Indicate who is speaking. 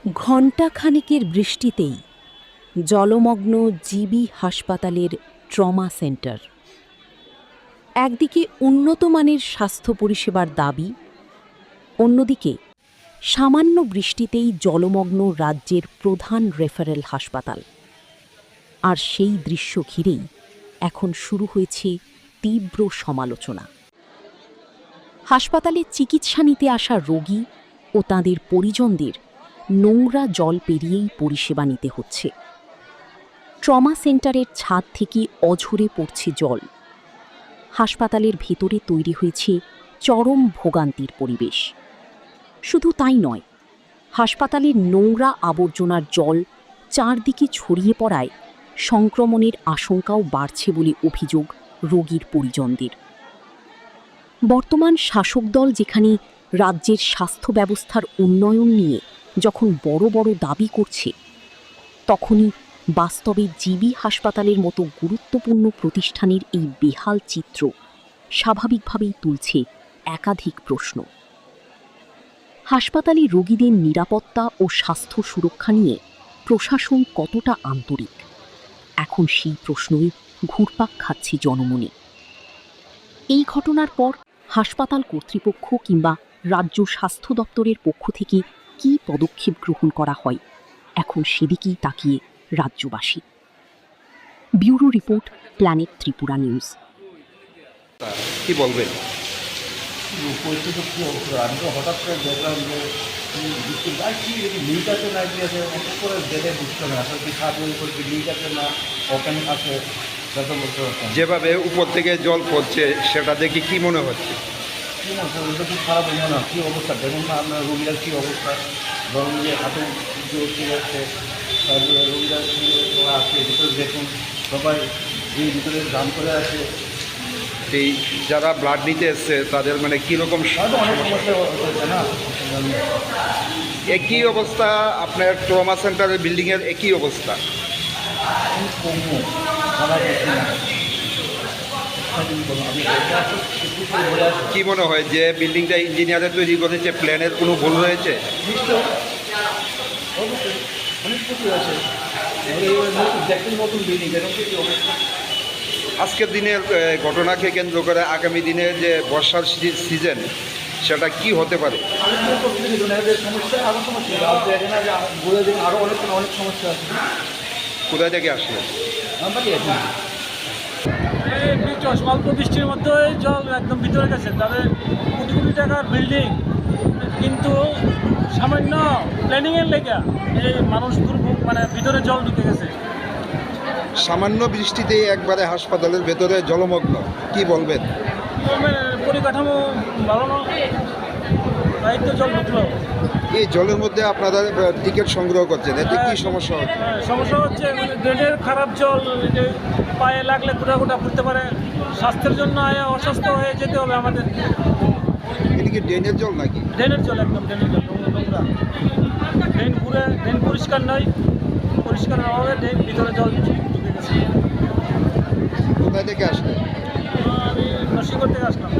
Speaker 1: ঘণ্টাখানেকের বৃষ্টিতেই জলমগ্ন জিবি হাসপাতালের trauma centre. একদিকে উন্নত মানের স্বাস্থ্য পরিষেবার দাবি, অন্যদিকে সামান্য বৃষ্টিতেই জলমগ্ন রাজ্যের প্রধান রেফারেল হাসপাতাল। আর সেই দৃশ্য ঘিরেই এখন শুরু হয়েছে তীব্র সমালোচনা। হাসপাতালে চিকিৎসা নিতে আসা রোগী ও তাঁদের পরিজনদের নোংরা জল পেরিয়েই পরিষেবা নিতে হচ্ছে। ট্রমা সেন্টারের ছাদ থেকে অঝরে পড়ছে জল। হাসপাতালের ভেতরে তৈরি হয়েছে চরম ভোগান্তির পরিবেশ। শুধু তাই নয়, হাসপাতালের নোংরা আবর্জনার জল চারদিকে ছড়িয়ে পড়ায় সংক্রমণের আশঙ্কাও বাড়ছে বলে অভিযোগ রোগীর পরিজনদের। বর্তমান শাসক দল যেখানে রাজ্যের স্বাস্থ্য ব্যবস্থার উন্নয়ন নিয়ে যখন বড় বড় দাবি করছে, তখনই বাস্তবে জিবি হাসপাতালের মতো গুরুত্বপূর্ণ প্রতিষ্ঠানের এই বেহাল চিত্র স্বাভাবিকভাবেই তুলছে একাধিক প্রশ্ন। হাসপাতালে রোগীদের নিরাপত্তা ও স্বাস্থ্য সুরক্ষা নিয়ে প্রশাসন কতটা আন্তরিক, এখন সেই প্রশ্নই ঘুরপাক খাচ্ছে জনমনে। এই ঘটনার পর হাসপাতাল কর্তৃপক্ষ কিংবা রাজ্য স্বাস্থ্য দপ্তরের পক্ষ থেকে কী পদক্ষেপ গ্রহণ করা হয়, এখন সেদিকেই তাকিয়ে রাজ্যবাসী। Bureau report, planet Tripura news.
Speaker 2: কি বলবেন?
Speaker 3: পরিস্থিতি কী অবস্থা? আমি তো হঠাৎ করে দেখলাম যে লিক আছে না কি আছে, হঠাৎ করে দেখে বুঝতে হবে আসলে কি খারাপ হয়ে পড়ছে, লিক আছে না ওপেন আছে, সেটা বলতে পারতাম।
Speaker 2: যেভাবে উপর থেকে জল পড়ছে সেটা দেখে কি মনে হচ্ছে?
Speaker 3: কী মনে হচ্ছে? ওইটা খুব খারাপ হয়ে না? কী অবস্থা দেখুন না আপনার রোগীরা কী অবস্থা, ধরুন যে হাতে চলে যাচ্ছে, তারপরে রোগীরা আছে ভিতরে দেখুন, সবাই এই ভিতরে দাম করে আছে।
Speaker 2: এই যারা ব্লাড নিতে এসছে তাদের মানে কীরকম
Speaker 3: হয়তো অনেক সমস্যা হচ্ছে না।
Speaker 2: একই অবস্থা আপনার ট্রমা সেন্টারের বিল্ডিংয়ের একই অবস্থা। কি মনে হয় যে বিল্ডিংটা ইঞ্জিনিয়ারের তৈরি করেছে, প্ল্যানের কোনো ভুল রয়েছে?
Speaker 3: অনেক কিছু আছে, দেখুন নতুন বিল্ডিং এরকম কি অবস্থা।
Speaker 2: আজকের দিনের ঘটনাকে কেন্দ্র করে আগামী দিনের যে বর্ষার সিজন সেটা কি হতে পারে?
Speaker 3: সমস্যা আরও সমস্যা এখানে বলে দিন, আরও অনেক অনেক সমস্যা আছে।
Speaker 2: কোথায় থেকে আসলে?
Speaker 4: অল্প বৃষ্টির মধ্যে জল একদম ভিতরে গেছে, তাদের কোটি কোটি টাকার বিল্ডিং, কিন্তু সামান্য প্ল্যানিংয়ের লেগে এই মানুষ দুর্ভোগ, মানে ভিতরে জল ঢুকে গেছে।
Speaker 2: সামান্য বৃষ্টিতে একবারে হাসপাতালের ভেতরে জলমগ্ন, কি বলবেন?
Speaker 4: পরিকাঠামো ভালো না, তাই তো জল ঢুকলো।
Speaker 2: এই জলের মধ্যে আপনারা টিকিট সংগ্রহ করছেন, এতে কি সমস্যা হচ্ছে?
Speaker 4: সমস্যা হচ্ছে ড্রেনের খারাপ জল, পায়ে লাগলে গোটা গোটা ফুটতে পারে, স্বাস্থ্যের জন্য অসুস্থ হয়ে যেতে হবে আমাদের।
Speaker 2: এটা কি ড্রেনের জল নাকি?
Speaker 4: ড্রেনের জল, একদম ড্রেনের জল, নোংরা ড্রেন, ঘুরে ড্রেন পরিষ্কার নয়, পরিষ্কারের অভাবে ড্রেন ভিতরে জল ঢুকে গেছে।
Speaker 2: কোথায় থেকে আসলে?
Speaker 4: আমি নরসিংগড় থেকে আসলাম।